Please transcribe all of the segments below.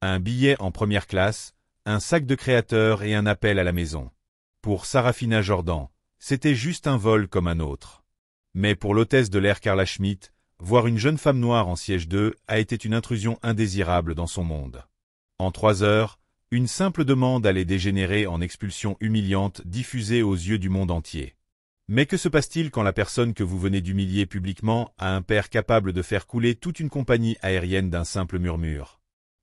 Un billet en première classe, un sac de créateur et un appel à la maison. Pour Sarafina Jordan, c'était juste un vol comme un autre. Mais pour l'hôtesse de l'air Carla Schmitt, voir une jeune femme noire en siège 2 a été une intrusion indésirable dans son monde. En 3 heures, une simple demande allait dégénérer en expulsion humiliante diffusée aux yeux du monde entier. Mais que se passe-t-il quand la personne que vous venez d'humilier publiquement a un père capable de faire couler toute une compagnie aérienne d'un simple murmure?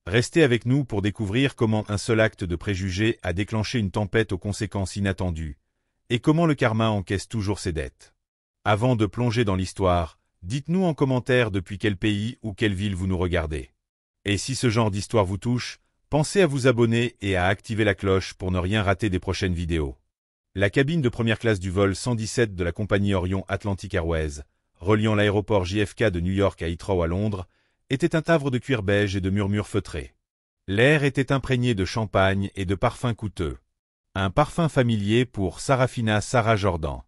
Restez avec nous pour découvrir comment un seul acte de préjugé a déclenché une tempête aux conséquences inattendues, et comment le karma encaisse toujours ses dettes. Avant de plonger dans l'histoire, dites-nous en commentaire depuis quel pays ou quelle ville vous nous regardez. Et si ce genre d'histoire vous touche, pensez à vous abonner et à activer la cloche pour ne rien rater des prochaines vidéos. La cabine de première classe du vol 117 de la compagnie Orion Atlantic Airways, reliant l'aéroport JFK de New York à Heathrow à Londres, était un havre de cuir beige et de murmures feutrés. L'air était imprégné de champagne et de parfums coûteux. Un parfum familier pour Sarafina Sarah Jordan.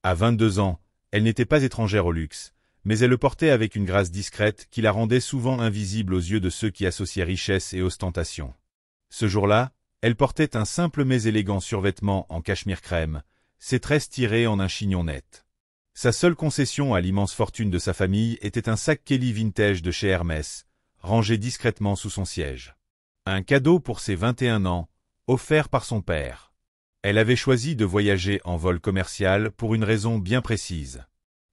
À 22 ans, elle n'était pas étrangère au luxe, mais elle le portait avec une grâce discrète qui la rendait souvent invisible aux yeux de ceux qui associaient richesse et ostentation. Ce jour-là, elle portait un simple mais élégant survêtement en cachemire crème, ses tresses tirées en un chignon net. Sa seule concession à l'immense fortune de sa famille était un sac Kelly vintage de chez Hermès, rangé discrètement sous son siège. Un cadeau pour ses 21 ans, offert par son père. Elle avait choisi de voyager en vol commercial pour une raison bien précise.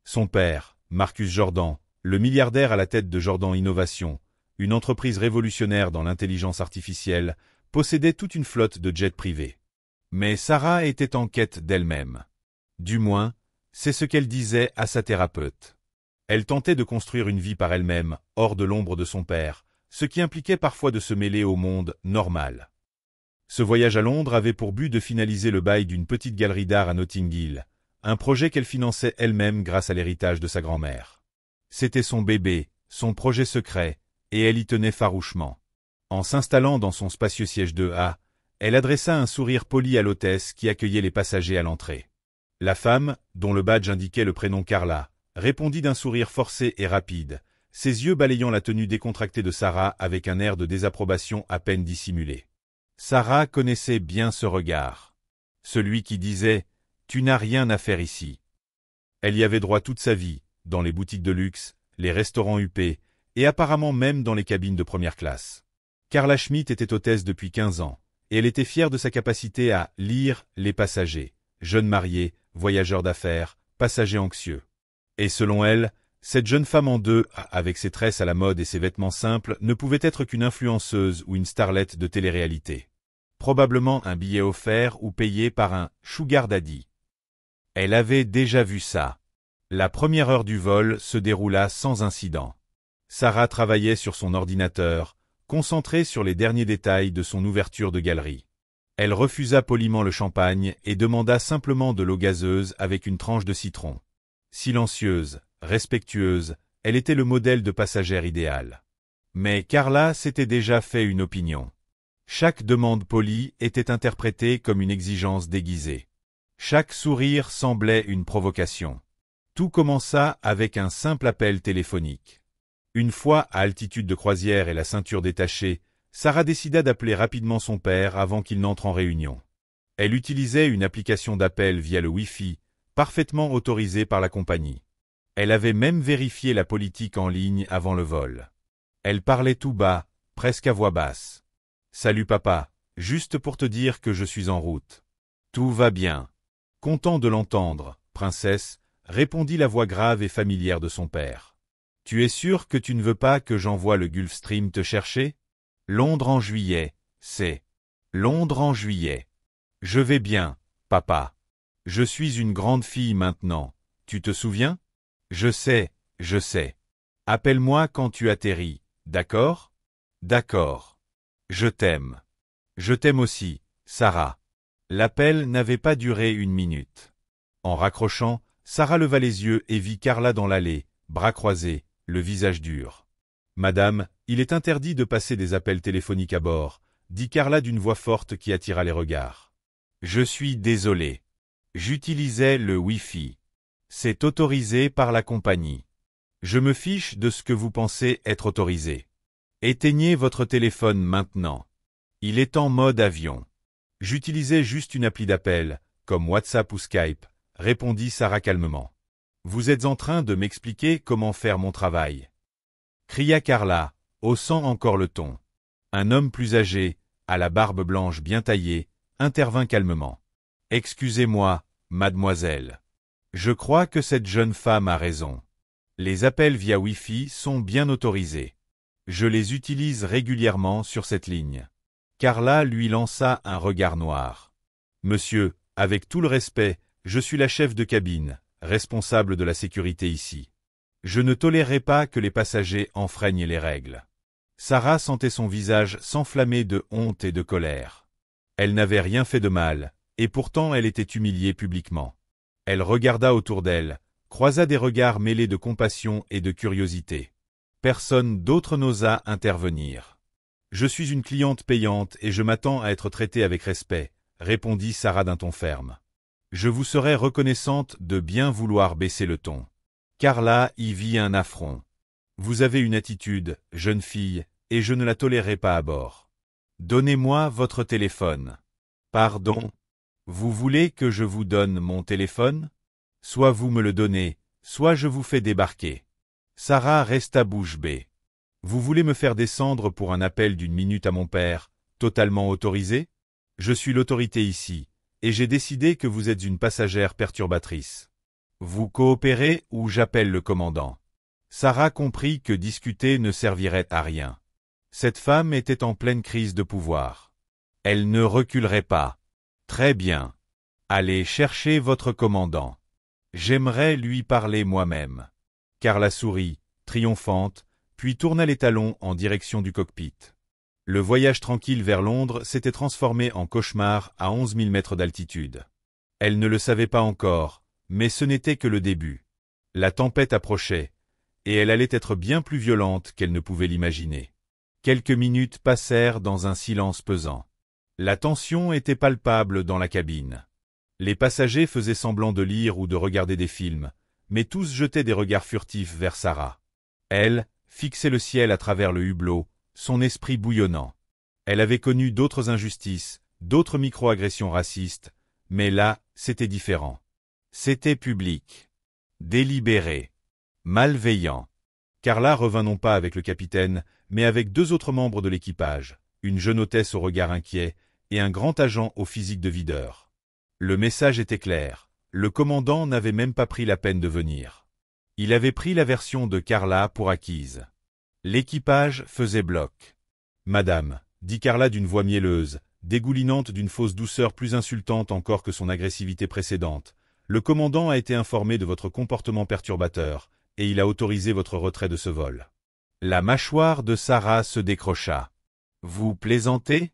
Son père, Marcus Jordan, le milliardaire à la tête de Jordan Innovation, une entreprise révolutionnaire dans l'intelligence artificielle, possédait toute une flotte de jets privés. Mais Sarah était en quête d'elle-même. Du moins, c'est ce qu'elle disait à sa thérapeute. Elle tentait de construire une vie par elle-même, hors de l'ombre de son père, ce qui impliquait parfois de se mêler au monde normal. Ce voyage à Londres avait pour but de finaliser le bail d'une petite galerie d'art à Notting Hill, un projet qu'elle finançait elle-même grâce à l'héritage de sa grand-mère. C'était son bébé, son projet secret, et elle y tenait farouchement. En s'installant dans son spacieux siège 2A, elle adressa un sourire poli à l'hôtesse qui accueillait les passagers à l'entrée. La femme, dont le badge indiquait le prénom Carla, répondit d'un sourire forcé et rapide, ses yeux balayant la tenue décontractée de Sarah avec un air de désapprobation à peine dissimulé. Sarah connaissait bien ce regard. Celui qui disait « Tu n'as rien à faire ici ». Elle y avait droit toute sa vie, dans les boutiques de luxe, les restaurants huppés, et apparemment même dans les cabines de première classe. Carla Schmitt était hôtesse depuis 15 ans, et elle était fière de sa capacité à lire les passagers, jeunes mariés, voyageurs d'affaires, passagers anxieux. Et selon elle, cette jeune femme en deux, avec ses tresses à la mode et ses vêtements simples, ne pouvait être qu'une influenceuse ou une starlette de télé-réalité. Probablement un billet offert ou payé par un « sugar daddy ». Elle avait déjà vu ça. La première heure du vol se déroula sans incident. Sarah travaillait sur son ordinateur, concentrée sur les derniers détails de son ouverture de galerie. Elle refusa poliment le champagne et demanda simplement de l'eau gazeuse avec une tranche de citron. Silencieuse, respectueuse, elle était le modèle de passagère idéal. Mais Carla s'était déjà fait une opinion. Chaque demande polie était interprétée comme une exigence déguisée. Chaque sourire semblait une provocation. Tout commença avec un simple appel téléphonique. Une fois à altitude de croisière et la ceinture détachée, Sarah décida d'appeler rapidement son père avant qu'il n'entre en réunion. Elle utilisait une application d'appel via le Wi-Fi, parfaitement autorisée par la compagnie. Elle avait même vérifié la politique en ligne avant le vol. Elle parlait tout bas, presque à voix basse. « Salut papa, juste pour te dire que je suis en route. Tout va bien. » Content de l'entendre, princesse, répondit la voix grave et familière de son père. « Tu es sûr que tu ne veux pas que j'envoie le Gulfstream te chercher ? Londres en juillet, c'est Londres en juillet. Je vais bien, papa. Je suis une grande fille maintenant, tu te souviens ? Je sais, je sais. Appelle-moi quand tu atterris, d'accord ? D'accord. Je t'aime. Je t'aime aussi, Sarah. » L'appel n'avait pas duré 1 minute. En raccrochant, Sarah leva les yeux et vit Carla dans l'allée, bras croisés, le visage dur. « Madame, il est interdit de passer des appels téléphoniques à bord, » dit Carla d'une voix forte qui attira les regards. « Je suis désolé. J'utilisais le Wi-Fi. C'est autorisé par la compagnie. Je me fiche de ce que vous pensez être autorisé. Éteignez votre téléphone maintenant. Il est en mode avion. J'utilisais juste une appli d'appel, comme WhatsApp ou Skype, répondit Sarah calmement. Vous êtes en train de m'expliquer comment faire mon travail. Cria Carla, haussant encore le ton. Un homme plus âgé, à la barbe blanche bien taillée, intervint calmement. Excusez-moi, mademoiselle. Je crois que cette jeune femme a raison. Les appels via Wi-Fi sont bien autorisés. Je les utilise régulièrement sur cette ligne. Carla lui lança un regard noir. Monsieur, avec tout le respect, je suis la chef de cabine, responsable de la sécurité ici. Je ne tolérerai pas que les passagers enfreignent les règles. Sarah sentait son visage s'enflammer de honte et de colère. Elle n'avait rien fait de mal, et pourtant elle était humiliée publiquement. Elle regarda autour d'elle, croisa des regards mêlés de compassion et de curiosité. Personne d'autre n'osa intervenir. « Je suis une cliente payante et je m'attends à être traitée avec respect », répondit Sarah d'un ton ferme. « Je vous serais reconnaissante de bien vouloir baisser le ton. » Carla y vit un affront. « Vous avez une attitude, jeune fille, et je ne la tolérerai pas à bord. Donnez-moi votre téléphone. »« Pardon ? Vous voulez que je vous donne mon téléphone ? Soit vous me le donnez, soit je vous fais débarquer. » Sarah resta bouche bée. « Vous voulez me faire descendre pour un appel d'1 minute à mon père, totalement autorisé ? Je suis l'autorité ici, et j'ai décidé que vous êtes une passagère perturbatrice. Vous coopérez ou j'appelle le commandant. » Sarah comprit que discuter ne servirait à rien. Cette femme était en pleine crise de pouvoir. Elle ne reculerait pas. « Très bien. Allez chercher votre commandant. J'aimerais lui parler moi-même. » Carla sourit, triomphante, puis tourna les talons en direction du cockpit. Le voyage tranquille vers Londres s'était transformé en cauchemar à 11 000 mètres d'altitude. Elle ne le savait pas encore, mais ce n'était que le début. La tempête approchait, et elle allait être bien plus violente qu'elle ne pouvait l'imaginer. Quelques minutes passèrent dans un silence pesant. La tension était palpable dans la cabine. Les passagers faisaient semblant de lire ou de regarder des films, mais tous jetaient des regards furtifs vers Sarah. Elle fixait le ciel à travers le hublot, son esprit bouillonnant. Elle avait connu d'autres injustices, d'autres micro-agressions racistes, mais là, c'était différent. C'était public, délibéré, malveillant. Carla revint non pas avec le capitaine, mais avec 2 autres membres de l'équipage, une jeune hôtesse au regard inquiet et un grand agent au physique de videur. Le message était clair, le commandant n'avait même pas pris la peine de venir. Il avait pris la version de Carla pour acquise. L'équipage faisait bloc. « Madame, » dit Carla d'une voix mielleuse, dégoulinante d'une fausse douceur plus insultante encore que son agressivité précédente, « le commandant a été informé de votre comportement perturbateur, et il a autorisé votre retrait de ce vol. » La mâchoire de Sarah se décrocha. « Vous plaisantez ?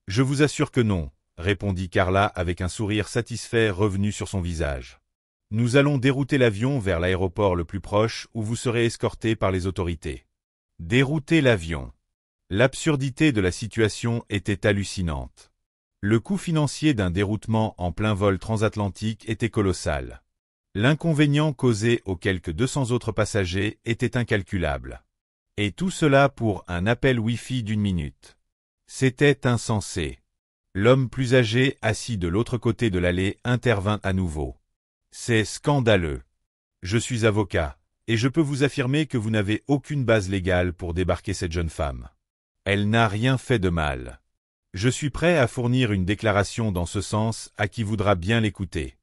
Je vous assure que non, » répondit Carla avec un sourire satisfait revenu sur son visage. « Nous allons dérouter l'avion vers l'aéroport le plus proche où vous serez escorté par les autorités. » Dérouter l'avion. L'absurdité de la situation était hallucinante. Le coût financier d'un déroutement en plein vol transatlantique était colossal. L'inconvénient causé aux quelques 200 autres passagers était incalculable. Et tout cela pour un appel Wi-Fi d'1 minute. C'était insensé. L'homme plus âgé, assis de l'autre côté de l'allée, intervint à nouveau. « C'est scandaleux. Je suis avocat, et je peux vous affirmer que vous n'avez aucune base légale pour débarquer cette jeune femme. Elle n'a rien fait de mal. Je suis prêt à fournir une déclaration dans ce sens à qui voudra bien l'écouter. »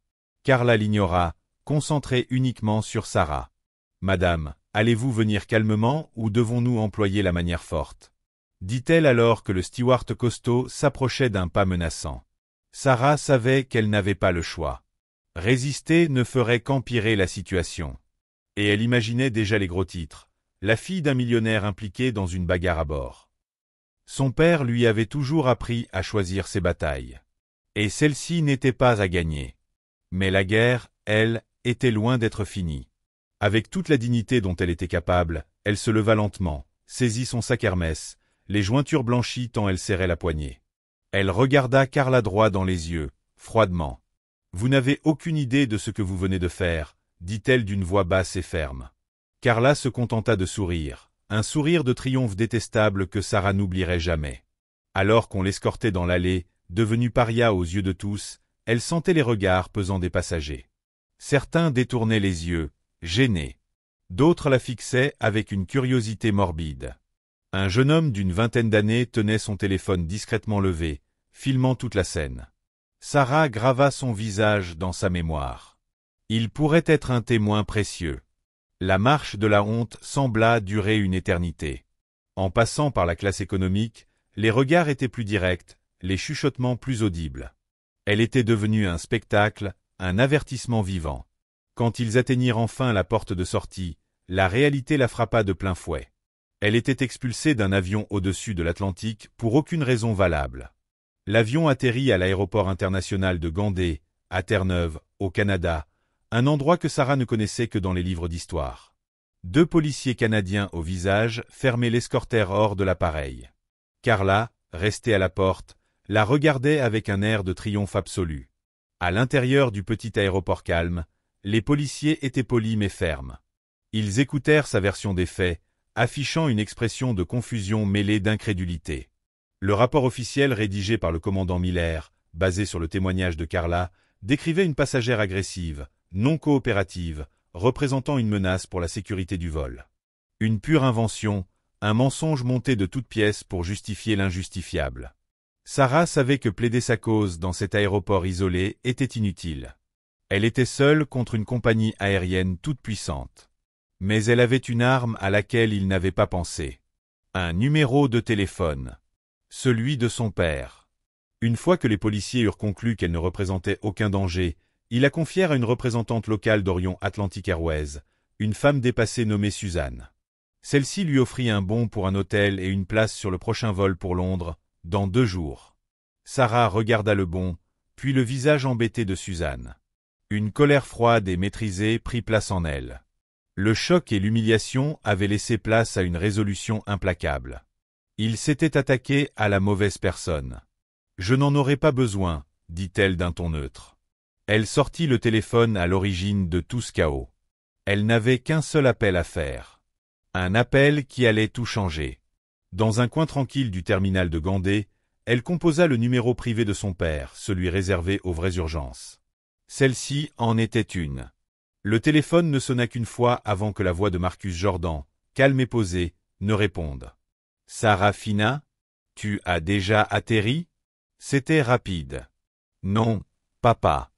Carla l'ignora, concentrée uniquement sur Sarah. « Madame, allez-vous venir calmement ou devons-nous employer la manière forte ?» dit-elle alors que le steward costaud s'approchait d'un pas menaçant. Sarah savait qu'elle n'avait pas le choix. Résister ne ferait qu'empirer la situation. Et elle imaginait déjà les gros titres. La fille d'un millionnaire impliqué dans une bagarre à bord. Son père lui avait toujours appris à choisir ses batailles. Et celle-ci n'était pas à gagner. Mais la guerre, elle, était loin d'être finie. Avec toute la dignité dont elle était capable, elle se leva lentement, saisit son sac Hermès, les jointures blanchies tant elle serrait la poignée. Elle regarda Carla droit dans les yeux, froidement. « Vous n'avez aucune idée de ce que vous venez de faire, » dit-elle d'une voix basse et ferme. Carla se contenta de sourire, un sourire de triomphe détestable que Sarah n'oublierait jamais. Alors qu'on l'escortait dans l'allée, devenue paria aux yeux de tous, elle sentait les regards pesants des passagers. Certains détournaient les yeux, gênés. D'autres la fixaient avec une curiosité morbide. Un jeune homme d'une vingtaine d'années tenait son téléphone discrètement levé, filmant toute la scène. Sarah grava son visage dans sa mémoire. Il pourrait être un témoin précieux. La marche de la honte sembla durer une éternité. En passant par la classe économique, les regards étaient plus directs, les chuchotements plus audibles. Elle était devenue un spectacle, un avertissement vivant. Quand ils atteignirent enfin la porte de sortie, la réalité la frappa de plein fouet. Elle était expulsée d'un avion au-dessus de l'Atlantique pour aucune raison valable. L'avion atterrit à l'aéroport international de Gandé, à Terre-Neuve, au Canada, un endroit que Sarah ne connaissait que dans les livres d'histoire. 2 policiers canadiens au visage fermaient l'escortèrent hors de l'appareil. Carla, restée à la porte, la regardait avec un air de triomphe absolu. À l'intérieur du petit aéroport calme, les policiers étaient polis mais fermes. Ils écoutèrent sa version des faits, affichant une expression de confusion mêlée d'incrédulité. Le rapport officiel rédigé par le commandant Miller, basé sur le témoignage de Carla, décrivait une passagère agressive, non coopérative, représentant une menace pour la sécurité du vol. Une pure invention, un mensonge monté de toutes pièces pour justifier l'injustifiable. Sarah savait que plaider sa cause dans cet aéroport isolé était inutile. Elle était seule contre une compagnie aérienne toute puissante. Mais elle avait une arme à laquelle il n'avait pas pensé. Un numéro de téléphone. Celui de son père. Une fois que les policiers eurent conclu qu'elle ne représentait aucun danger, ils la confièrent à une représentante locale d'Orion Atlantic Airways, une femme dépassée nommée Suzanne. Celle-ci lui offrit un bon pour un hôtel et une place sur le prochain vol pour Londres, dans 2 jours. Sarah regarda le bon, puis le visage embêté de Suzanne. Une colère froide et maîtrisée prit place en elle. Le choc et l'humiliation avaient laissé place à une résolution implacable. Il s'était attaqué à la mauvaise personne. « Je n'en aurais pas besoin », dit-elle d'un ton neutre. Elle sortit le téléphone à l'origine de tout ce chaos. Elle n'avait qu'un seul appel à faire. Un appel qui allait tout changer. Dans un coin tranquille du terminal de Gandé, elle composa le numéro privé de son père, celui réservé aux vraies urgences. Celle-ci en était une. Le téléphone ne sonna qu'une fois avant que la voix de Marcus Jordan, calme et posée, ne réponde. « Sarafina, tu as déjà atterri ?» C'était rapide. « Non, papa. »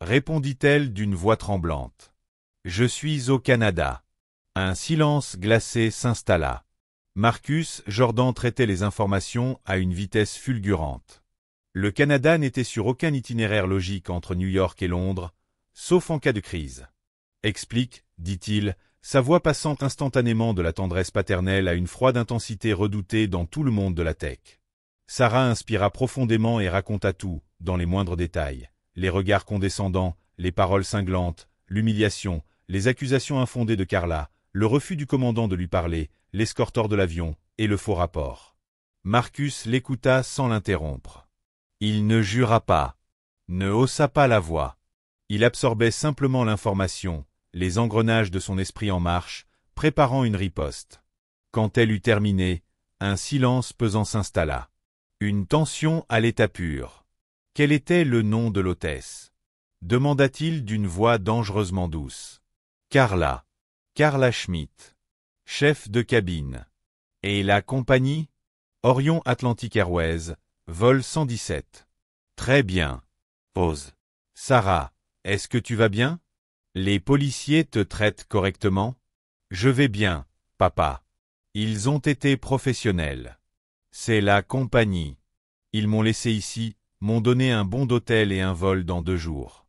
répondit-elle d'une voix tremblante. « Je suis au Canada. » Un silence glacé s'installa. Marcus Jordan traitait les informations à une vitesse fulgurante. Le Canada n'était sur aucun itinéraire logique entre New York et Londres, sauf en cas de crise. « Explique, dit-il, sa voix passant instantanément de la tendresse paternelle à une froide intensité redoutée dans tout le monde de la tech. Sarah inspira profondément et raconta tout, dans les moindres détails. Les regards condescendants, les paroles cinglantes, l'humiliation, les accusations infondées de Carla, le refus du commandant de lui parler, l'escorteur de l'avion, et le faux rapport. Marcus l'écouta sans l'interrompre. Il ne jura pas, ne haussa pas la voix. Il absorbait simplement l'information, les engrenages de son esprit en marche, préparant une riposte. Quand elle eut terminé, un silence pesant s'installa. Une tension à l'état pur. Quel était le nom de l'hôtesse? Demanda-t-il d'une voix dangereusement douce. Carla. Carla Schmitt. Chef de cabine. Et la compagnie? Orion Atlantic Airways, vol 117. Très bien. Pause. Sarah, est-ce que tu vas bien? Les policiers te traitent correctement? Je vais bien, papa. Ils ont été professionnels. C'est la compagnie. Ils m'ont laissé ici, m'ont donné un bon d'hôtel et un vol dans 2 jours.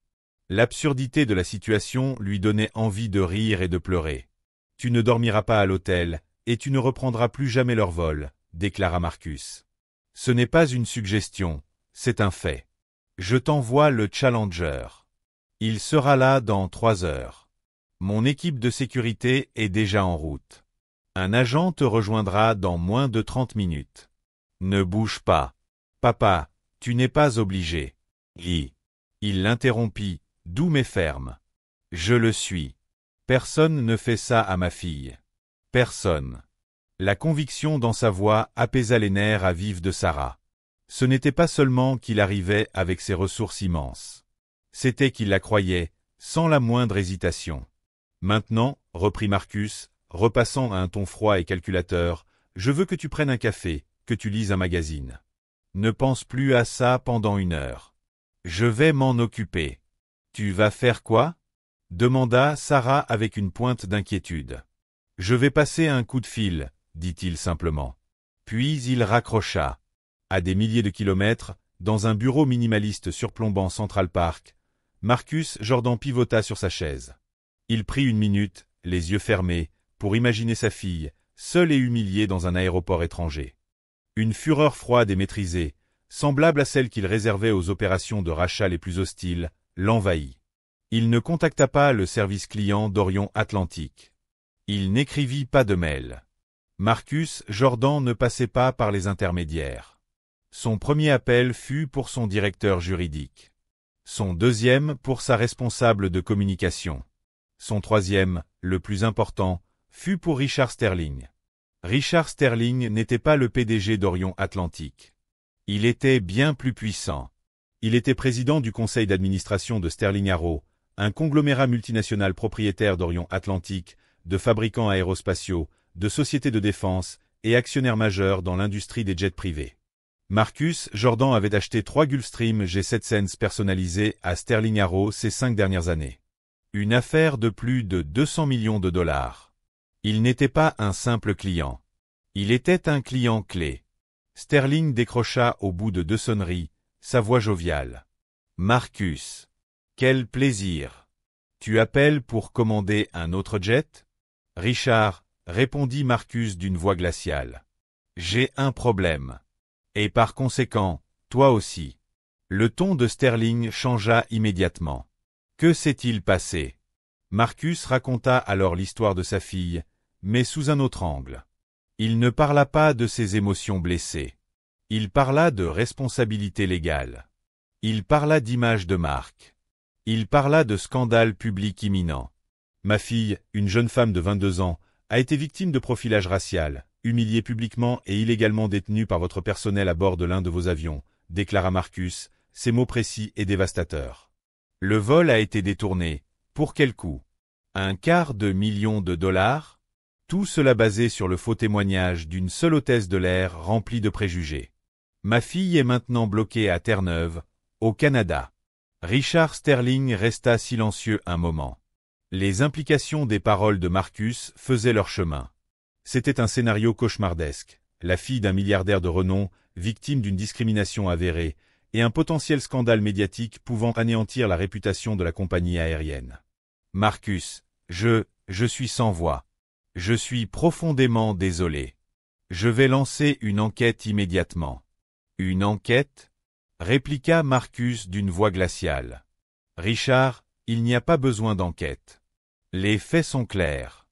L'absurdité de la situation lui donnait envie de rire et de pleurer. Tu ne dormiras pas à l'hôtel, et tu ne reprendras plus jamais leur vol, déclara Marcus. Ce n'est pas une suggestion, c'est un fait. Je t'envoie le Challenger. Il sera là dans 3 heures. Mon équipe de sécurité est déjà en route. Un agent te rejoindra dans moins de 30 minutes. Ne bouge pas. Papa, tu n'es pas obligé. Il l'interrompit, doux mais ferme. Je le suis. Personne ne fait ça à ma fille. Personne. La conviction dans sa voix apaisa les nerfs à vif de Sarah. Ce n'était pas seulement qu'il arrivait avec ses ressources immenses. C'était qu'il la croyait, sans la moindre hésitation. Maintenant, reprit Marcus, repassant à un ton froid et calculateur, je veux que tu prennes un café, que tu lises un magazine. Ne pense plus à ça pendant 1 heure. Je vais m'en occuper. Tu vas faire quoi? Demanda Sarah avec une pointe d'inquiétude. Je vais passer un coup de fil, dit-il simplement. Puis il raccrocha. À des milliers de kilomètres, dans un bureau minimaliste surplombant Central Park, Marcus Jordan pivota sur sa chaise. Il prit 1 minute, les yeux fermés, pour imaginer sa fille, seule et humiliée dans un aéroport étranger. Une fureur froide et maîtrisée, semblable à celle qu'il réservait aux opérations de rachat les plus hostiles, l'envahit. Il ne contacta pas le service client d'Orion Atlantique. Il n'écrivit pas de mail. Marcus Jordan ne passait pas par les intermédiaires. Son premier appel fut pour son directeur juridique. Son deuxième pour sa responsable de communication. Son troisième, le plus important, fut pour Richard Sterling. Richard Sterling n'était pas le PDG d'Orion Atlantique. Il était bien plus puissant. Il était président du conseil d'administration de Sterling Arrow, un conglomérat multinational propriétaire d'Orion Atlantique, de fabricants aérospatiaux, de sociétés de défense et actionnaire majeur dans l'industrie des jets privés. Marcus Jordan avait acheté 3 Gulfstream G7 personnalisés à Sterling Arrow ces 5 dernières années. Une affaire de plus de 200 millions de dollars. Il n'était pas un simple client. Il était un client clé. Sterling décrocha au bout de 2 sonneries, sa voix joviale. « Marcus, quel plaisir. Tu appelles pour commander un autre jet ?» « Richard, » répondit Marcus d'une voix glaciale. « J'ai un problème. Et par conséquent, toi aussi. » Le ton de Sterling changea immédiatement. Que s'est-il passé? Marcus raconta alors l'histoire de sa fille, mais sous un autre angle. Il ne parla pas de ses émotions blessées. Il parla de responsabilité légale. Il parla d'image de marque. Il parla de scandale public imminent. Ma fille, une jeune femme de 22 ans, a été victime de profilage racial, humiliée publiquement et illégalement détenue par votre personnel à bord de l'un de vos avions, déclara Marcus, ses mots précis et dévastateurs. Le vol a été détourné. Pour quel coût? 250 000 $? Tout cela basé sur le faux témoignage d'une seule hôtesse de l'air remplie de préjugés. Ma fille est maintenant bloquée à Terre-Neuve, au Canada. Richard Sterling resta silencieux un moment. Les implications des paroles de Marcus faisaient leur chemin. C'était un scénario cauchemardesque, la fille d'un milliardaire de renom, victime d'une discrimination avérée, et un potentiel scandale médiatique pouvant anéantir la réputation de la compagnie aérienne. Marcus, je suis sans voix. Je suis profondément désolé. Je vais lancer une enquête immédiatement. Une enquête? Répliqua Marcus d'une voix glaciale. Richard, il n'y a pas besoin d'enquête. Les faits sont clairs.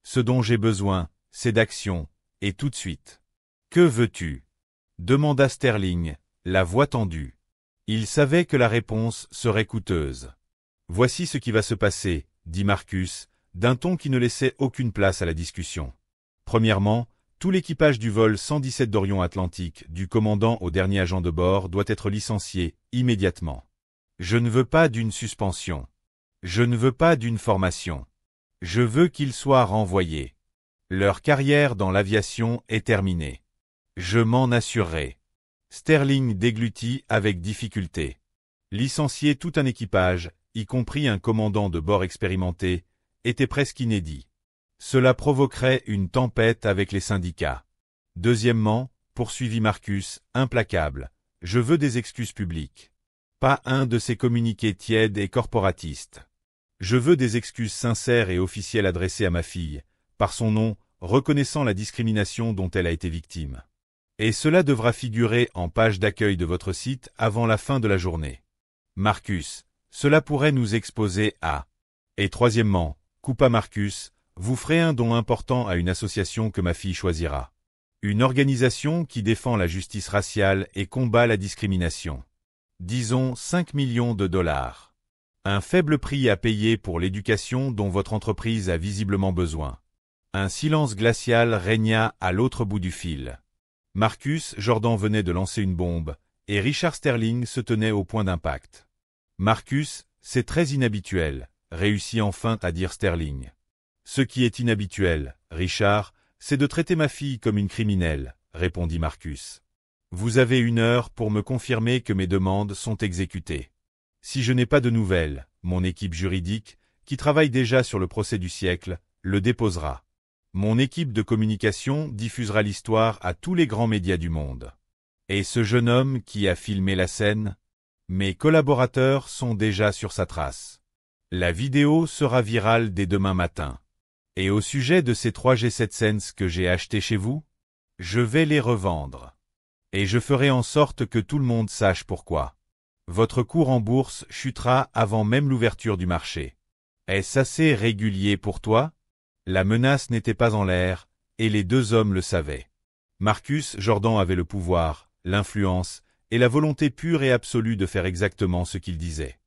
Ce dont j'ai besoin, c'est d'action, et tout de suite. Que veux-tu? Demanda Sterling, la voix tendue. Il savait que la réponse serait coûteuse. Voici ce qui va se passer, dit Marcus, d'un ton qui ne laissait aucune place à la discussion. Premièrement, tout l'équipage du vol 117 d'Orion Atlantique, du commandant au dernier agent de bord, doit être licencié, immédiatement. Je ne veux pas d'une suspension. Je ne veux pas d'une formation. Je veux qu'ils soient renvoyés. Leur carrière dans l'aviation est terminée. Je m'en assurerai. Sterling déglutit avec difficulté. Licencier tout un équipage, y compris un commandant de bord expérimenté, était presque inédit. Cela provoquerait une tempête avec les syndicats. Deuxièmement, poursuivit Marcus, implacable, je veux des excuses publiques. Pas un de ces communiqués tièdes et corporatistes. Je veux des excuses sincères et officielles adressées à ma fille, par son nom, reconnaissant la discrimination dont elle a été victime. Et cela devra figurer en page d'accueil de votre site avant la fin de la journée. Marcus, cela pourrait nous exposer à... Et troisièmement, coupa Marcus, vous ferez un don important à une association que ma fille choisira. Une organisation qui défend la justice raciale et combat la discrimination. Disons 5 millions de $. Un faible prix à payer pour l'éducation dont votre entreprise a visiblement besoin. Un silence glacial régna à l'autre bout du fil. Marcus Jordan venait de lancer une bombe, et Richard Sterling se tenait au point d'impact. « Marcus, c'est très inhabituel », réussit enfin à dire Sterling. « Ce qui est inhabituel, Richard, c'est de traiter ma fille comme une criminelle », répondit Marcus. « Vous avez 1 heure pour me confirmer que mes demandes sont exécutées. Si je n'ai pas de nouvelles, mon équipe juridique, qui travaille déjà sur le procès du siècle, le déposera. Mon équipe de communication diffusera l'histoire à tous les grands médias du monde. Et ce jeune homme qui a filmé la scène? Mes collaborateurs sont déjà sur sa trace. La vidéo sera virale dès demain matin. Et au sujet de ces 3 G7 Sense que j'ai achetés chez vous? Je vais les revendre. Et je ferai en sorte que tout le monde sache pourquoi. Votre cours en bourse chutera avant même l'ouverture du marché. Est-ce assez régulier pour toi? La menace n'était pas en l'air, et les 2 hommes le savaient. Marcus Jordan avait le pouvoir, l'influence, et la volonté pure et absolue de faire exactement ce qu'il disait.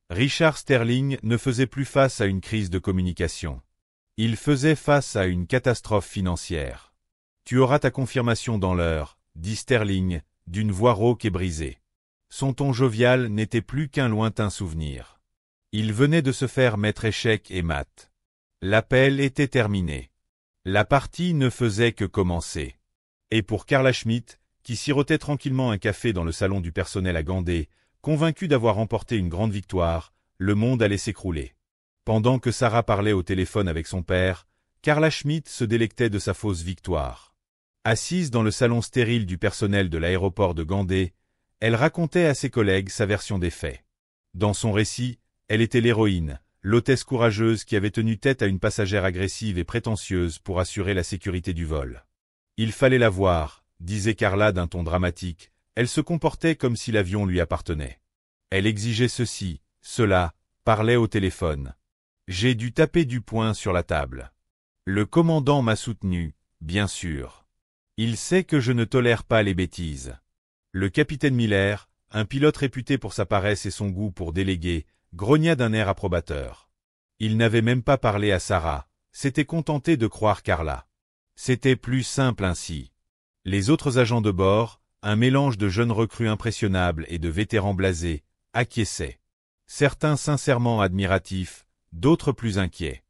Richard Sterling ne faisait plus face à une crise de communication. Il faisait face à une catastrophe financière. « Tu auras ta confirmation dans l'heure », dit Sterling, d'une voix rauque et brisée. Son ton jovial n'était plus qu'un lointain souvenir. Il venait de se faire mettre échec et mat. L'appel était terminé. La partie ne faisait que commencer. Et pour Carla Schmitt, qui sirotait tranquillement un café dans le salon du personnel à Gandé, convaincue d'avoir remporté une grande victoire, le monde allait s'écrouler. Pendant que Sarah parlait au téléphone avec son père, Carla Schmitt se délectait de sa fausse victoire. Assise dans le salon stérile du personnel de l'aéroport de Gandé, elle racontait à ses collègues sa version des faits. Dans son récit, elle était l'héroïne, l'hôtesse courageuse qui avait tenu tête à une passagère agressive et prétentieuse pour assurer la sécurité du vol. Il fallait la voir, disait Carla d'un ton dramatique, elle se comportait comme si l'avion lui appartenait. Elle exigeait ceci, cela, parlait au téléphone. J'ai dû taper du poing sur la table. Le commandant m'a soutenu, bien sûr. Il sait que je ne tolère pas les bêtises. Le capitaine Miller, un pilote réputé pour sa paresse et son goût pour déléguer, grogna d'un air approbateur. Il n'avait même pas parlé à Sarah, s'était contenté de croire Carla. C'était plus simple ainsi. Les autres agents de bord, un mélange de jeunes recrues impressionnables et de vétérans blasés, acquiesçaient. Certains sincèrement admiratifs, d'autres plus inquiets.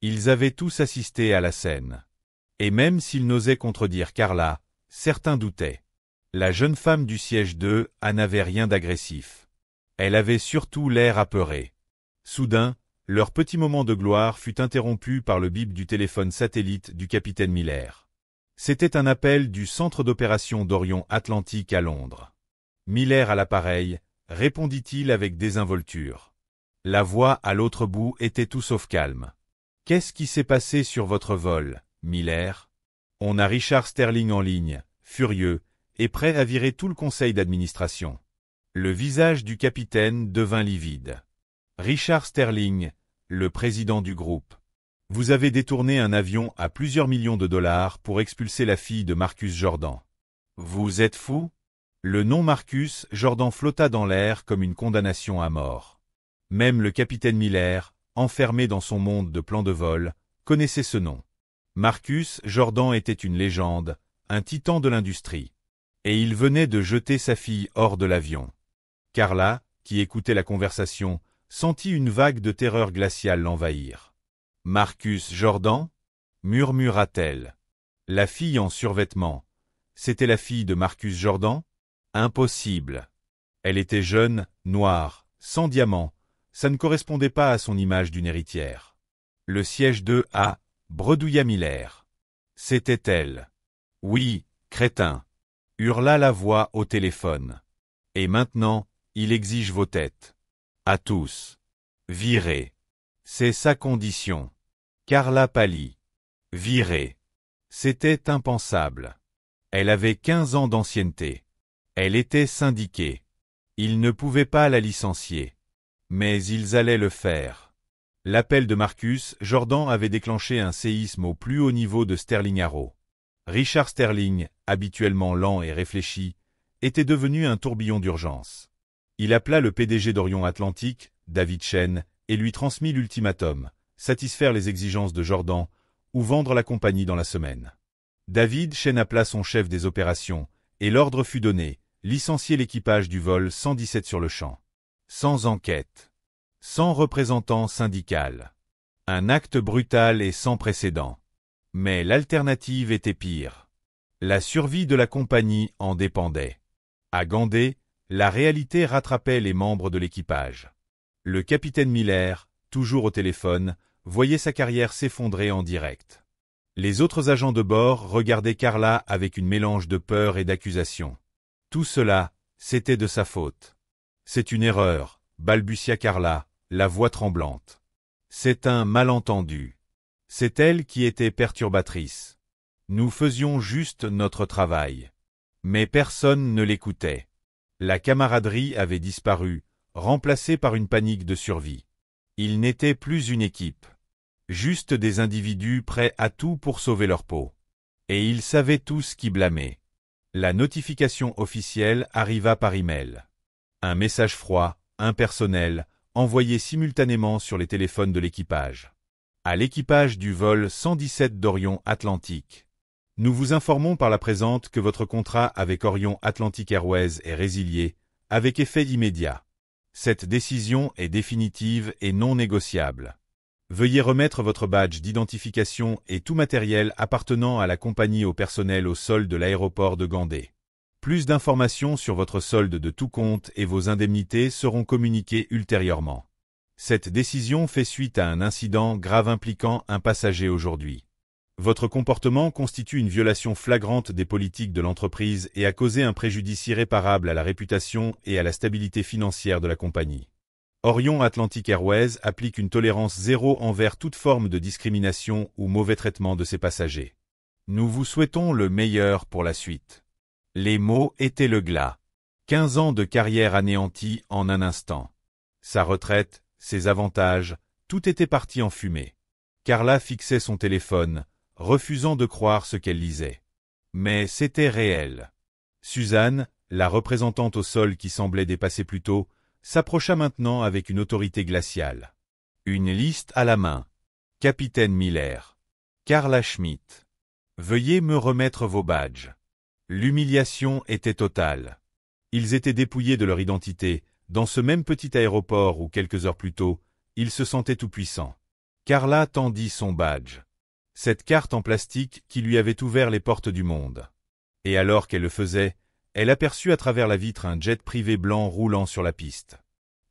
Ils avaient tous assisté à la scène. Et même s'ils n'osaient contredire Carla, certains doutaient. La jeune femme du siège 2 n'avait rien d'agressif. Elle avait surtout l'air apeuré. Soudain, leur petit moment de gloire fut interrompu par le bip du téléphone satellite du capitaine Miller. C'était un appel du centre d'opération d'Orion Atlantique à Londres. Miller à l'appareil, répondit-il avec désinvolture. La voix à l'autre bout était tout sauf calme. « Qu'est-ce qui s'est passé sur votre vol, Miller ?» On a Richard Sterling en ligne, furieux, et prêt à virer tout le conseil d'administration. Le visage du capitaine devint livide. « Richard Sterling, le président du groupe. Vous avez détourné un avion à plusieurs millions de dollars pour expulser la fille de Marcus Jordan. Vous êtes fou ?» Le nom Marcus Jordan flotta dans l'air comme une condamnation à mort. Même le capitaine Miller, enfermé dans son monde de plans de vol, connaissait ce nom. Marcus Jordan était une légende, un titan de l'industrie. Et il venait de jeter sa fille hors de l'avion. Carla, qui écoutait la conversation, sentit une vague de terreur glaciale l'envahir. « Marcus Jordan » murmura-t-elle. La fille en survêtement. C'était la fille de Marcus Jordan? Impossible. Elle était jeune, noire, sans diamant. Ça ne correspondait pas à son image d'une héritière. Le siège 2A, bredouilla Miller. C'était elle. Oui, crétin. Hurla la voix au téléphone. Et maintenant, il exige vos têtes. À tous. Virez. C'est sa condition. Carla pâlit. Virez. C'était impensable. Elle avait 15 ans d'ancienneté. Elle était syndiquée. Ils ne pouvaient pas la licencier. Mais ils allaient le faire. L'appel de Marcus Jordan avait déclenché un séisme au plus haut niveau de Sterling Harrow. Richard Sterling, habituellement lent et réfléchi, était devenu un tourbillon d'urgence. Il appela le PDG d'Orion Atlantique, David Chen, et lui transmit l'ultimatum, satisfaire les exigences de Jordan, ou vendre la compagnie dans la semaine. David Chen appela son chef des opérations, et l'ordre fut donné, licencier l'équipage du vol 117 sur le champ. Sans enquête. Sans représentant syndical. Un acte brutal et sans précédent. Mais l'alternative était pire. La survie de la compagnie en dépendait. À Gandé, la réalité rattrapait les membres de l'équipage. Le capitaine Miller, toujours au téléphone, voyait sa carrière s'effondrer en direct. Les autres agents de bord regardaient Carla avec une mélange de peur et d'accusation. Tout cela, c'était de sa faute. C'est une erreur, balbutia Carla, la voix tremblante. C'est un malentendu. C'est elle qui était perturbatrice. Nous faisions juste notre travail. Mais personne ne l'écoutait. La camaraderie avait disparu, remplacée par une panique de survie. Ils n'étaient plus une équipe. Juste des individus prêts à tout pour sauver leur peau. Et ils savaient tous qui blâmer. La notification officielle arriva par email. Un message froid, impersonnel, envoyé simultanément sur les téléphones de l'équipage. À l'équipage du vol 117 d'Orion Atlantique. Nous vous informons par la présente que votre contrat avec Orion Atlantic Airways est résilié, avec effet immédiat. Cette décision est définitive et non négociable. Veuillez remettre votre badge d'identification et tout matériel appartenant à la compagnie au personnel au sol de l'aéroport de Gandé. Plus d'informations sur votre solde de tout compte et vos indemnités seront communiquées ultérieurement. Cette décision fait suite à un incident grave impliquant un passager aujourd'hui. Votre comportement constitue une violation flagrante des politiques de l'entreprise et a causé un préjudice irréparable à la réputation et à la stabilité financière de la compagnie. Orion Atlantic Airways applique une tolérance zéro envers toute forme de discrimination ou mauvais traitement de ses passagers. Nous vous souhaitons le meilleur pour la suite. Les mots étaient le glas. 15 ans de carrière anéantis en un instant. Sa retraite, ses avantages, tout était parti en fumée. Carla fixait son téléphone, refusant de croire ce qu'elle lisait. Mais c'était réel. Suzanne, la représentante au sol qui semblait dépasser plus tôt, s'approcha maintenant avec une autorité glaciale. Une liste à la main. Capitaine Miller. Carla Schmitt. Veuillez me remettre vos badges. L'humiliation était totale. Ils étaient dépouillés de leur identité, dans ce même petit aéroport où quelques heures plus tôt, ils se sentaient tout-puissants. Carla tendit son badge. Cette carte en plastique qui lui avait ouvert les portes du monde. Et alors qu'elle le faisait, elle aperçut à travers la vitre un jet privé blanc roulant sur la piste.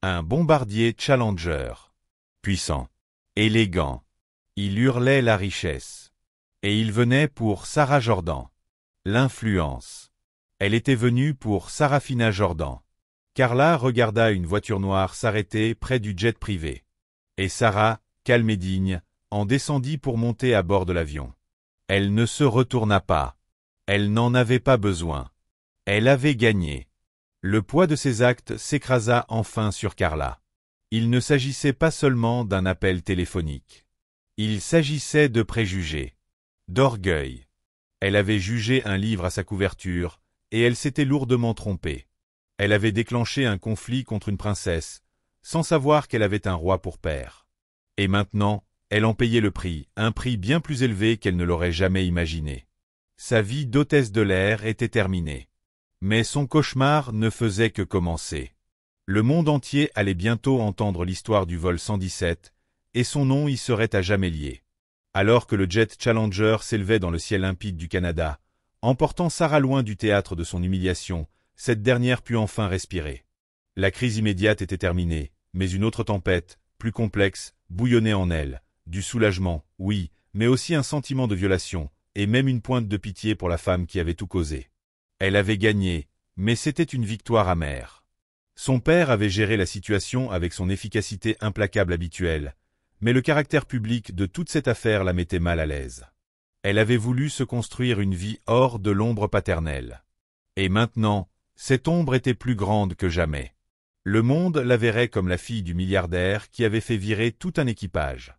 Un bombardier Challenger. Puissant. Élégant. Il hurlait la richesse. Et il venait pour Sarah Jordan. L'influence. Elle était venue pour Sarafina Jordan. Carla regarda une voiture noire s'arrêter près du jet privé. Et Sarah, calme et digne, en descendit pour monter à bord de l'avion. Elle ne se retourna pas. Elle n'en avait pas besoin. Elle avait gagné. Le poids de ses actes s'écrasa enfin sur Carla. Il ne s'agissait pas seulement d'un appel téléphonique. Il s'agissait de préjugés. D'orgueil. Elle avait jugé un livre à sa couverture, et elle s'était lourdement trompée. Elle avait déclenché un conflit contre une princesse, sans savoir qu'elle avait un roi pour père. Et maintenant, elle en payait le prix, un prix bien plus élevé qu'elle ne l'aurait jamais imaginé. Sa vie d'hôtesse de l'air était terminée. Mais son cauchemar ne faisait que commencer. Le monde entier allait bientôt entendre l'histoire du vol 117, et son nom y serait à jamais lié. Alors que le jet Challenger s'élevait dans le ciel limpide du Canada, emportant Sarah loin du théâtre de son humiliation, cette dernière put enfin respirer. La crise immédiate était terminée, mais une autre tempête, plus complexe, bouillonnait en elle. Du soulagement, oui, mais aussi un sentiment de violation, et même une pointe de pitié pour la femme qui avait tout causé. Elle avait gagné, mais c'était une victoire amère. Son père avait géré la situation avec son efficacité implacable habituelle, mais le caractère public de toute cette affaire la mettait mal à l'aise. Elle avait voulu se construire une vie hors de l'ombre paternelle. Et maintenant, cette ombre était plus grande que jamais. Le monde la verrait comme la fille du milliardaire qui avait fait virer tout un équipage.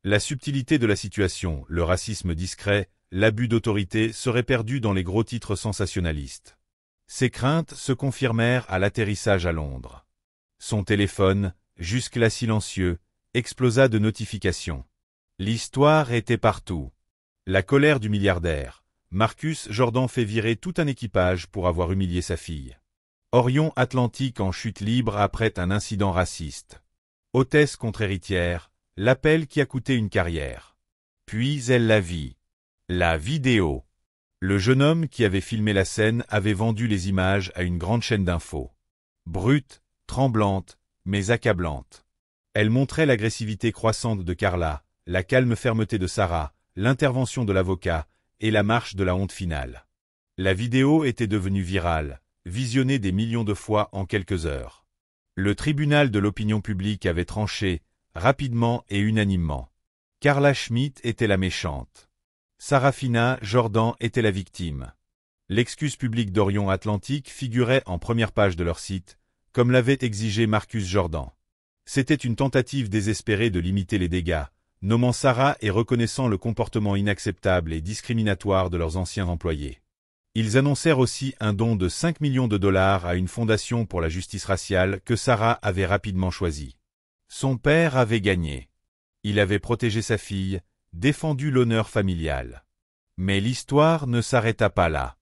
La subtilité de la situation, le racisme discret, l'abus d'autorité seraient perdus dans les gros titres sensationnalistes. Ses craintes se confirmèrent à l'atterrissage à Londres. Son téléphone, jusque-là silencieux, explosa de notifications. L'histoire était partout. La colère du milliardaire. Marcus Jordan fait virer tout un équipage pour avoir humilié sa fille. Orion Atlantique en chute libre après un incident raciste. Hôtesse contre héritière, l'appel qui a coûté une carrière. Puis elle la vit. La vidéo. Le jeune homme qui avait filmé la scène avait vendu les images à une grande chaîne d'infos. Brute, tremblante, mais accablante. Elle montrait l'agressivité croissante de Carla, la calme fermeté de Sarah, l'intervention de l'avocat et la marche de la honte finale. La vidéo était devenue virale, visionnée des millions de fois en quelques heures. Le tribunal de l'opinion publique avait tranché, rapidement et unanimement. Carla Schmitt était la méchante. Sarafina Jordan était la victime. L'excuse publique d'Orion Atlantique figurait en première page de leur site, comme l'avait exigé Marcus Jordan. C'était une tentative désespérée de limiter les dégâts, nommant Sarah et reconnaissant le comportement inacceptable et discriminatoire de leurs anciens employés. Ils annoncèrent aussi un don de 5 millions de dollars à une fondation pour la justice raciale que Sarah avait rapidement choisie. Son père avait gagné. Il avait protégé sa fille, défendu l'honneur familial. Mais l'histoire ne s'arrêta pas là.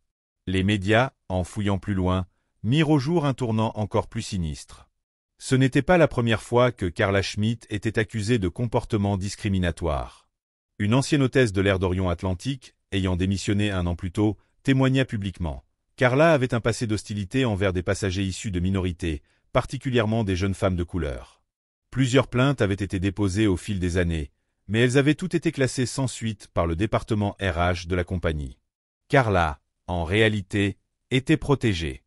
Les médias, en fouillant plus loin, mirent au jour un tournant encore plus sinistre. Ce n'était pas la première fois que Carla Schmitt était accusée de comportements discriminatoires. Une ancienne hôtesse de l'air d'Orion Atlantique, ayant démissionné un an plus tôt, témoigna publiquement. Carla avait un passé d'hostilité envers des passagers issus de minorités, particulièrement des jeunes femmes de couleur. Plusieurs plaintes avaient été déposées au fil des années, mais elles avaient toutes été classées sans suite par le département RH de la compagnie. Carla, en réalité, était protégée.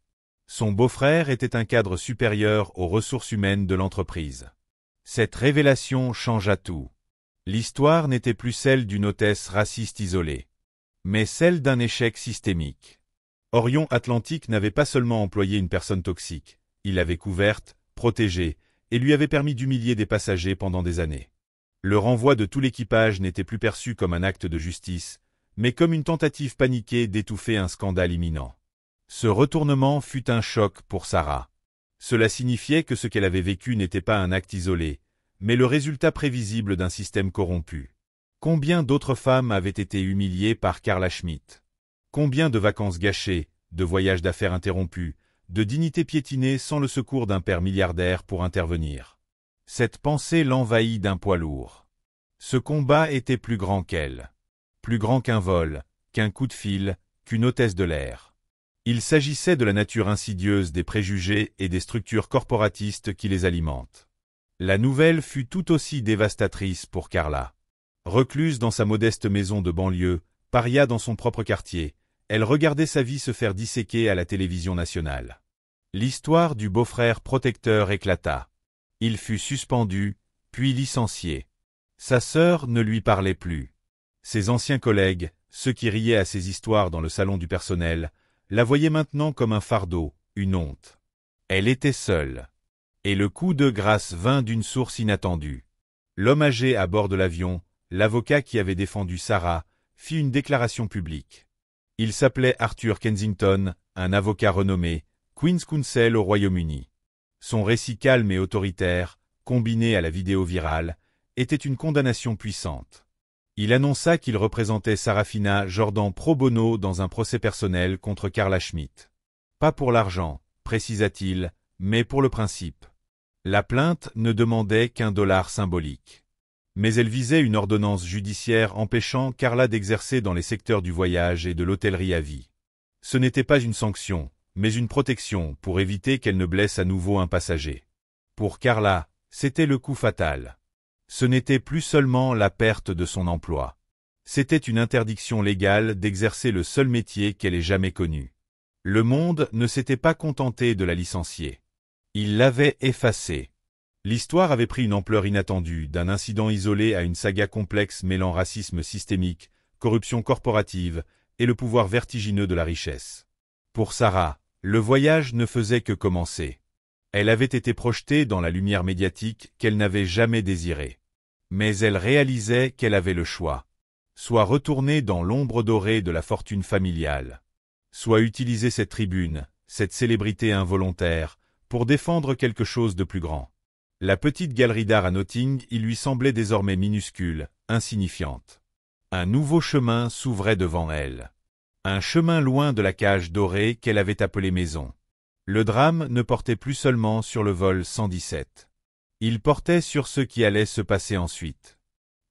Son beau-frère était un cadre supérieur aux ressources humaines de l'entreprise. Cette révélation changea tout. L'histoire n'était plus celle d'une hôtesse raciste isolée, mais celle d'un échec systémique. Orion Atlantique n'avait pas seulement employé une personne toxique, il l'avait couverte, protégée, et lui avait permis d'humilier des passagers pendant des années. Le renvoi de tout l'équipage n'était plus perçu comme un acte de justice, mais comme une tentative paniquée d'étouffer un scandale imminent. Ce retournement fut un choc pour Sarah. Cela signifiait que ce qu'elle avait vécu n'était pas un acte isolé, mais le résultat prévisible d'un système corrompu. Combien d'autres femmes avaient été humiliées par Carla Schmitt? Combien de vacances gâchées, de voyages d'affaires interrompus, de dignités piétinées sans le secours d'un père milliardaire pour intervenir? Cette pensée l'envahit d'un poids lourd. Ce combat était plus grand qu'elle. Plus grand qu'un vol, qu'un coup de fil, qu'une hôtesse de l'air. Il s'agissait de la nature insidieuse des préjugés et des structures corporatistes qui les alimentent. La nouvelle fut tout aussi dévastatrice pour Carla. Recluse dans sa modeste maison de banlieue, paria dans son propre quartier, elle regardait sa vie se faire disséquer à la télévision nationale. L'histoire du beau-frère protecteur éclata. Il fut suspendu, puis licencié. Sa sœur ne lui parlait plus. Ses anciens collègues, ceux qui riaient à ses histoires dans le salon du personnel, la voyaient maintenant comme un fardeau, une honte. Elle était seule. Et le coup de grâce vint d'une source inattendue. L'homme âgé à bord de l'avion, l'avocat qui avait défendu Sarah, fit une déclaration publique. Il s'appelait Arthur Kensington, un avocat renommé, Queen's Counsel au Royaume-Uni. Son récit calme et autoritaire, combiné à la vidéo virale, était une condamnation puissante. Il annonça qu'il représentait Sarafina Jordan pro bono dans un procès personnel contre Carla Schmitt. Pas pour l'argent, précisa-t-il, mais pour le principe. La plainte ne demandait qu'un dollar symbolique. Mais elle visait une ordonnance judiciaire empêchant Carla d'exercer dans les secteurs du voyage et de l'hôtellerie à vie. Ce n'était pas une sanction, mais une protection pour éviter qu'elle ne blesse à nouveau un passager. Pour Carla, c'était le coup fatal. Ce n'était plus seulement la perte de son emploi. C'était une interdiction légale d'exercer le seul métier qu'elle ait jamais connu. Le monde ne s'était pas contenté de la licencier. Il l'avait effacée. L'histoire avait pris une ampleur inattendue, d'un incident isolé à une saga complexe mêlant racisme systémique, corruption corporative et le pouvoir vertigineux de la richesse. Pour Sarah, le voyage ne faisait que commencer. Elle avait été projetée dans la lumière médiatique qu'elle n'avait jamais désirée. Mais elle réalisait qu'elle avait le choix. Soit retourner dans l'ombre dorée de la fortune familiale. Soit utiliser cette tribune, cette célébrité involontaire, pour défendre quelque chose de plus grand. La petite galerie d'art à Notting, il lui semblait désormais minuscule, insignifiante. Un nouveau chemin s'ouvrait devant elle. Un chemin loin de la cage dorée qu'elle avait appelée maison. Le drame ne portait plus seulement sur le vol 117. Il portait sur ce qui allait se passer ensuite.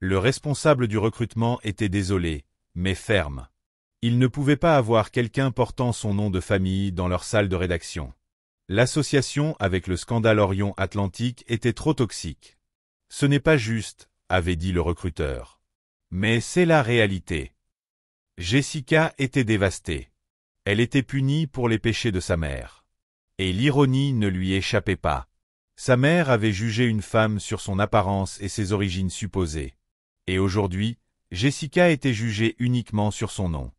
Le responsable du recrutement était désolé, mais ferme. Il ne pouvait pas avoir quelqu'un portant son nom de famille dans leur salle de rédaction. L'association avec le scandale Orion Atlantique était trop toxique. Ce n'est pas juste, avait dit le recruteur. Mais c'est la réalité. Jessica était dévastée. Elle était punie pour les péchés de sa mère. Et l'ironie ne lui échappait pas. Sa mère avait jugé une femme sur son apparence et ses origines supposées. Et aujourd'hui, Jessica était jugée uniquement sur son nom.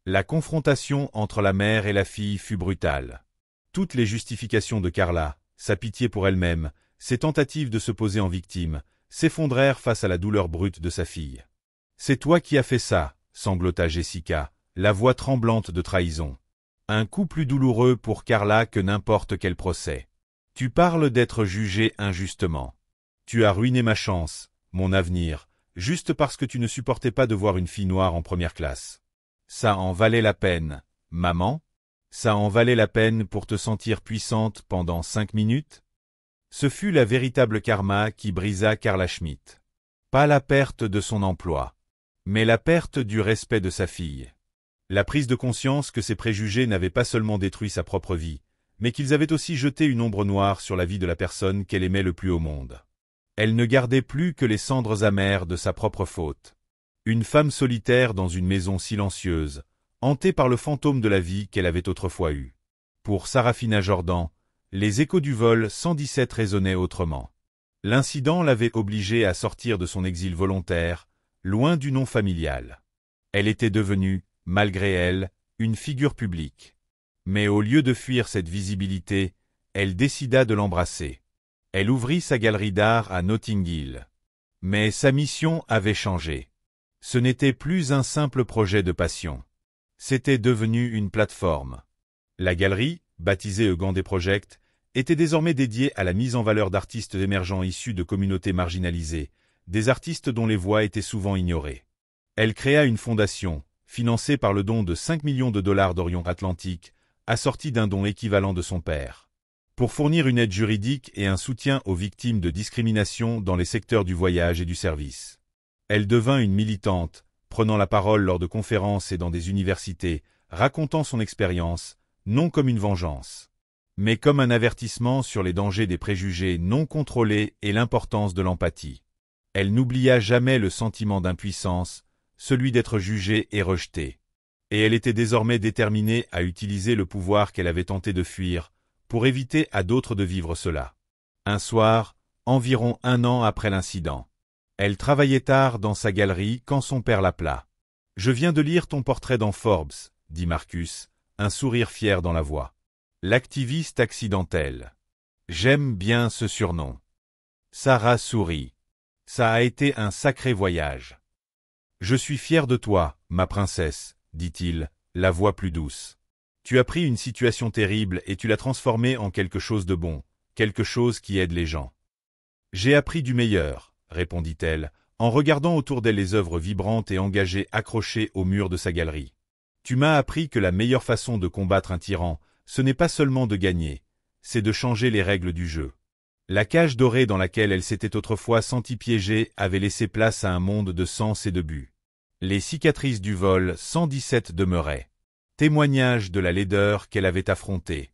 La confrontation entre la mère et la fille fut brutale. Toutes les justifications de Carla, sa pitié pour elle-même, ses tentatives de se poser en victime, s'effondrèrent face à la douleur brute de sa fille. « C'est toi qui as fait ça », sanglota Jessica, la voix tremblante de trahison. Un coup plus douloureux pour Carla que n'importe quel procès. « Tu parles d'être jugée injustement. Tu as ruiné ma chance, mon avenir, juste parce que tu ne supportais pas de voir une fille noire en première classe. Ça en valait la peine, maman? Ça en valait la peine pour te sentir puissante pendant 5 minutes? » Ce fut la véritable karma qui brisa Carla Schmitt. Pas la perte de son emploi, mais la perte du respect de sa fille. La prise de conscience que ses préjugés n'avaient pas seulement détruit sa propre vie, mais qu'ils avaient aussi jeté une ombre noire sur la vie de la personne qu'elle aimait le plus au monde. Elle ne gardait plus que les cendres amères de sa propre faute. Une femme solitaire dans une maison silencieuse, hantée par le fantôme de la vie qu'elle avait autrefois eue. Pour Sarafina Jordan, les échos du vol 117 résonnaient autrement. L'incident l'avait obligée à sortir de son exil volontaire, loin du nom familial. Elle était devenue, malgré elle, une figure publique. Mais au lieu de fuir cette visibilité, elle décida de l'embrasser. Elle ouvrit sa galerie d'art à Notting Hill. Mais sa mission avait changé. Ce n'était plus un simple projet de passion. C'était devenu une plateforme. La galerie, baptisée Ugandais Project, était désormais dédiée à la mise en valeur d'artistes émergents issus de communautés marginalisées, des artistes dont les voix étaient souvent ignorées. Elle créa une fondation, financée par le don de 5 millions de dollars d'Orion Atlantique, assortie d'un don équivalent de son père, pour fournir une aide juridique et un soutien aux victimes de discrimination dans les secteurs du voyage et du service. Elle devint une militante, prenant la parole lors de conférences et dans des universités, racontant son expérience, non comme une vengeance, mais comme un avertissement sur les dangers des préjugés non contrôlés et l'importance de l'empathie. Elle n'oublia jamais le sentiment d'impuissance, celui d'être jugée et rejetée. Et elle était désormais déterminée à utiliser le pouvoir qu'elle avait tenté de fuir, pour éviter à d'autres de vivre cela. Un soir, environ 1 an après l'incident, elle travaillait tard dans sa galerie quand son père l'appela. « Je viens de lire ton portrait dans Forbes », dit Marcus, un sourire fier dans la voix. L'activiste accidentel. J'aime bien ce surnom. Sarah sourit. Ça a été un sacré voyage. Je suis fier de toi, ma princesse, dit-il, la voix plus douce. Tu as pris une situation terrible et tu l'as transformée en quelque chose de bon, quelque chose qui aide les gens. J'ai appris du meilleur, répondit-elle, en regardant autour d'elle les œuvres vibrantes et engagées accrochées au mur de sa galerie. Tu m'as appris que la meilleure façon de combattre un tyran, ce n'est pas seulement de gagner, c'est de changer les règles du jeu. La cage dorée dans laquelle elle s'était autrefois sentie piégée avait laissé place à un monde de sens et de but. Les cicatrices du vol 117 demeuraient. Témoignage de la laideur qu'elle avait affrontée,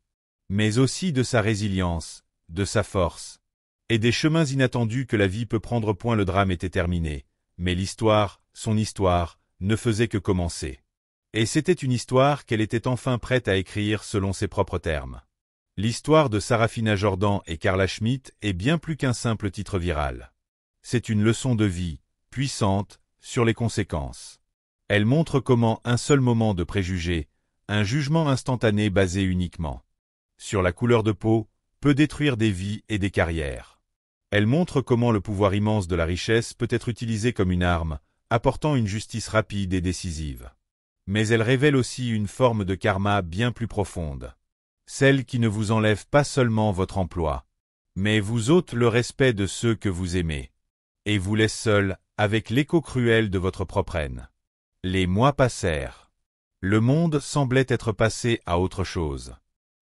mais aussi de sa résilience, de sa force, et des chemins inattendus que la vie peut prendre. Le drame était terminé, mais l'histoire, son histoire, ne faisait que commencer. Et c'était une histoire qu'elle était enfin prête à écrire selon ses propres termes. L'histoire de Sarafina Jordan et Carla Schmitt est bien plus qu'un simple titre viral. C'est une leçon de vie, puissante, sur les conséquences. Elle montre comment un seul moment de préjugé, un jugement instantané basé uniquement sur la couleur de peau, peut détruire des vies et des carrières. Elle montre comment le pouvoir immense de la richesse peut être utilisé comme une arme, apportant une justice rapide et décisive. Mais elle révèle aussi une forme de karma bien plus profonde. Celle qui ne vous enlève pas seulement votre emploi, mais vous ôte le respect de ceux que vous aimez, et vous laisse seul avec l'écho cruel de votre propre haine. Les mois passèrent. Le monde semblait être passé à autre chose.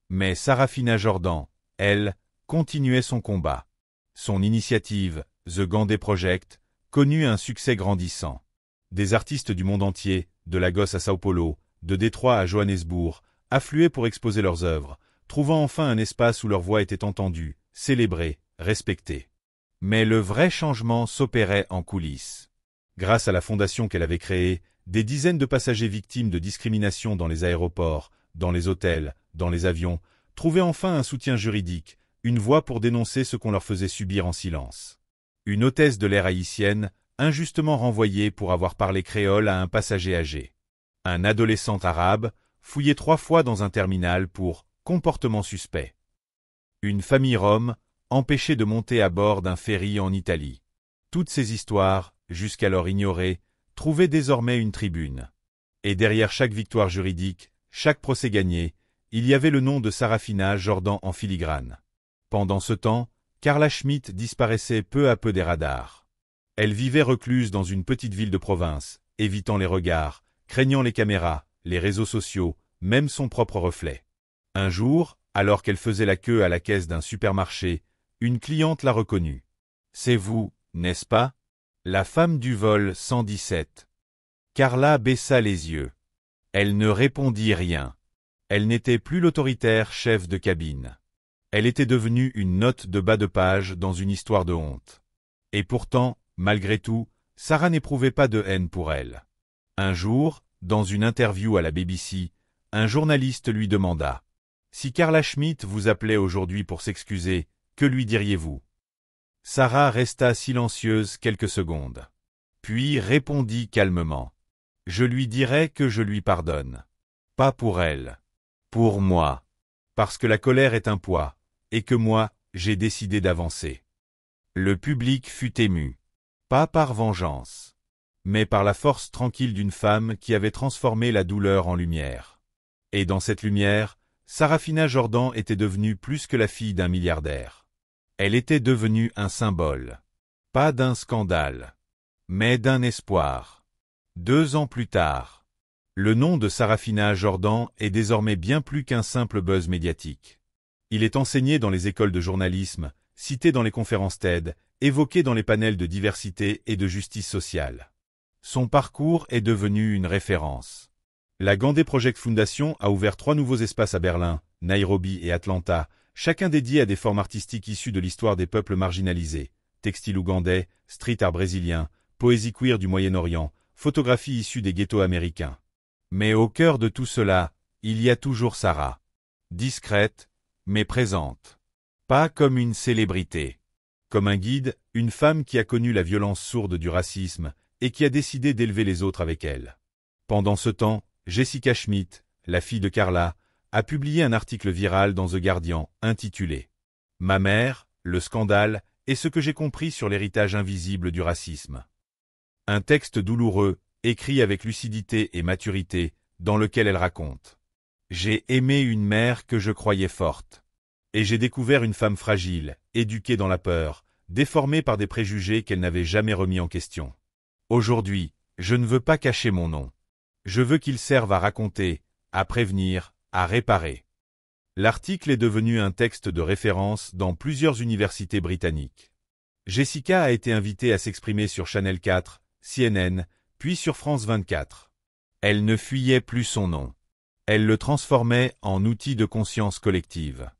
Mais Sarafina Jordan, elle, continuait son combat. Son initiative, The Gandé Project, connut un succès grandissant. Des artistes du monde entier, de Lagos à Sao Paulo, de Détroit à Johannesburg, affluaient pour exposer leurs œuvres, trouvant enfin un espace où leur voix était entendue, célébrée, respectée. Mais le vrai changement s'opérait en coulisses. Grâce à la fondation qu'elle avait créée, des dizaines de passagers victimes de discrimination dans les aéroports, dans les hôtels, dans les avions, trouvaient enfin un soutien juridique, une voix pour dénoncer ce qu'on leur faisait subir en silence. Une hôtesse de l'air haïtienne, injustement renvoyée pour avoir parlé créole à un passager âgé. Un adolescent arabe, fouillé 3 fois dans un terminal pour comportement suspect. Une famille rome, empêchée de monter à bord d'un ferry en Italie. Toutes ces histoires, jusqu'alors ignorées, trouvaient désormais une tribune. Et derrière chaque victoire juridique, chaque procès gagné, il y avait le nom de Sarafina Jordan en filigrane. Pendant ce temps, Carla Schmitt disparaissait peu à peu des radars. Elle vivait recluse dans une petite ville de province, évitant les regards, craignant les caméras, les réseaux sociaux, même son propre reflet. Un jour, alors qu'elle faisait la queue à la caisse d'un supermarché, une cliente la reconnut. « C'est vous, n'est-ce pas ? La femme du vol 117. » Carla baissa les yeux. Elle ne répondit rien. Elle n'était plus l'autoritaire chef de cabine. Elle était devenue une note de bas de page dans une histoire de honte. Et pourtant, malgré tout, Sarah n'éprouvait pas de haine pour elle. Un jour, dans une interview à la BBC, un journaliste lui demanda « Si Carla Schmitt vous appelait aujourd'hui pour s'excuser, que lui diriez-vous » Sarah resta silencieuse quelques secondes. Puis répondit calmement « Je lui dirai que je lui pardonne. Pas pour elle. Pour moi. Parce que la colère est un poids, et que moi, j'ai décidé d'avancer. » Le public fut ému. Pas par vengeance, mais par la force tranquille d'une femme qui avait transformé la douleur en lumière. Et dans cette lumière, Sarafina Jordan était devenue plus que la fille d'un milliardaire. Elle était devenue un symbole. Pas d'un scandale, mais d'un espoir. 2 ans plus tard, le nom de Sarafina Jordan est désormais bien plus qu'un simple buzz médiatique. Il est enseigné dans les écoles de journalisme, cité dans les conférences TED, évoqué dans les panels de diversité et de justice sociale. Son parcours est devenu une référence. La Gandé Project Foundation a ouvert 3 nouveaux espaces à Berlin, Nairobi et Atlanta, chacun dédié à des formes artistiques issues de l'histoire des peuples marginalisés, textile ougandais, street art brésilien, poésie queer du Moyen-Orient, photographie issue des ghettos américains. Mais au cœur de tout cela, il y a toujours Sarah. Discrète, mais présente. Pas comme une célébrité. Comme un guide, une femme qui a connu la violence sourde du racisme et qui a décidé d'élever les autres avec elle. Pendant ce temps, Jessica Schmitt, la fille de Carla, a publié un article viral dans The Guardian intitulé « Ma mère, le scandale et ce que j'ai compris sur l'héritage invisible du racisme ». Un texte douloureux, écrit avec lucidité et maturité, dans lequel elle raconte « J'ai aimé une mère que je croyais forte. Et j'ai découvert une femme fragile, éduquée dans la peur, déformée par des préjugés qu'elle n'avait jamais remis en question. Aujourd'hui, je ne veux pas cacher mon nom. Je veux qu'il serve à raconter, à prévenir, à réparer. » L'article est devenu un texte de référence dans plusieurs universités britanniques. Jessica a été invitée à s'exprimer sur Channel 4, CNN, puis sur France 24. Elle ne fuyait plus son nom. Elle le transformait en outil de conscience collective.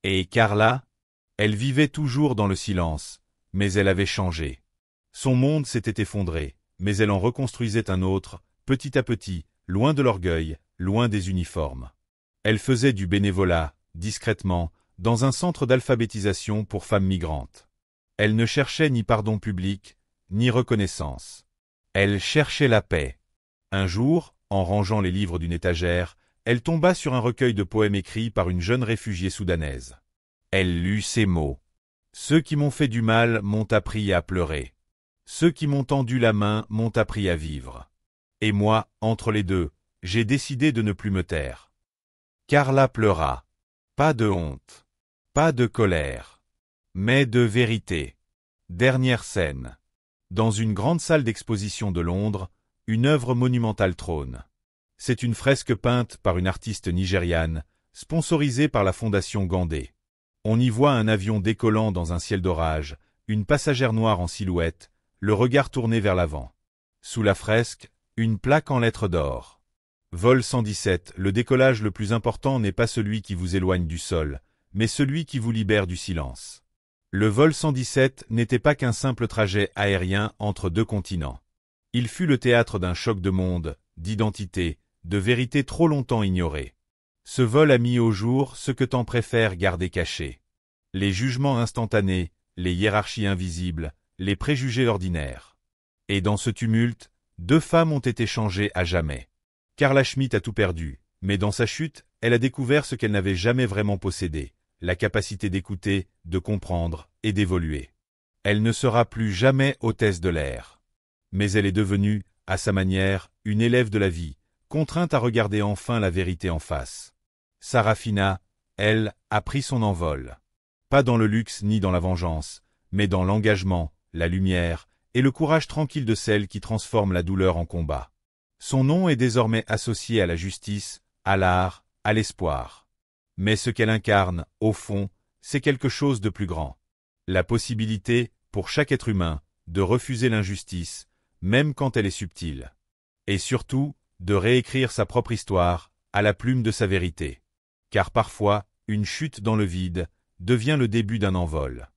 Et Carla? Elle vivait toujours dans le silence, mais elle avait changé. Son monde s'était effondré, mais elle en reconstruisait un autre, petit à petit, loin de l'orgueil, loin des uniformes. Elle faisait du bénévolat, discrètement, dans un centre d'alphabétisation pour femmes migrantes. Elle ne cherchait ni pardon public, ni reconnaissance. Elle cherchait la paix. Un jour, en rangeant les livres d'une étagère, elle tomba sur un recueil de poèmes écrits par une jeune réfugiée soudanaise. Elle lut ces mots. « Ceux qui m'ont fait du mal m'ont appris à pleurer. Ceux qui m'ont tendu la main m'ont appris à vivre. Et moi, entre les deux, j'ai décidé de ne plus me taire. » Carla pleura. Pas de honte. Pas de colère. Mais de vérité. Dernière scène. Dans une grande salle d'exposition de Londres, une œuvre monumentale trône. C'est une fresque peinte par une artiste nigériane, sponsorisée par la fondation Gandé. On y voit un avion décollant dans un ciel d'orage, une passagère noire en silhouette, le regard tourné vers l'avant. Sous la fresque, une plaque en lettres d'or. Vol 117, le décollage le plus important n'est pas celui qui vous éloigne du sol, mais celui qui vous libère du silence. Le vol 117 n'était pas qu'un simple trajet aérien entre deux continents. Il fut le théâtre d'un choc de monde, d'identité, de vérité trop longtemps ignorée. Ce vol a mis au jour ce que tant préfèrent garder caché. Les jugements instantanés, les hiérarchies invisibles, les préjugés ordinaires. Et dans ce tumulte, 2 femmes ont été changées à jamais. Carla Schmitt a tout perdu, mais dans sa chute, elle a découvert ce qu'elle n'avait jamais vraiment possédé, la capacité d'écouter, de comprendre et d'évoluer. Elle ne sera plus jamais hôtesse de l'air. Mais elle est devenue, à sa manière, une élève de la vie, contrainte à regarder enfin la vérité en face. Sarafina, elle, a pris son envol. Pas dans le luxe ni dans la vengeance, mais dans l'engagement, la lumière et le courage tranquille de celle qui transforme la douleur en combat. Son nom est désormais associé à la justice, à l'art, à l'espoir. Mais ce qu'elle incarne, au fond, c'est quelque chose de plus grand. La possibilité, pour chaque être humain, de refuser l'injustice, même quand elle est subtile. Et surtout, de réécrire sa propre histoire, à la plume de sa vérité. Car parfois, une chute dans le vide, devient le début d'un envol.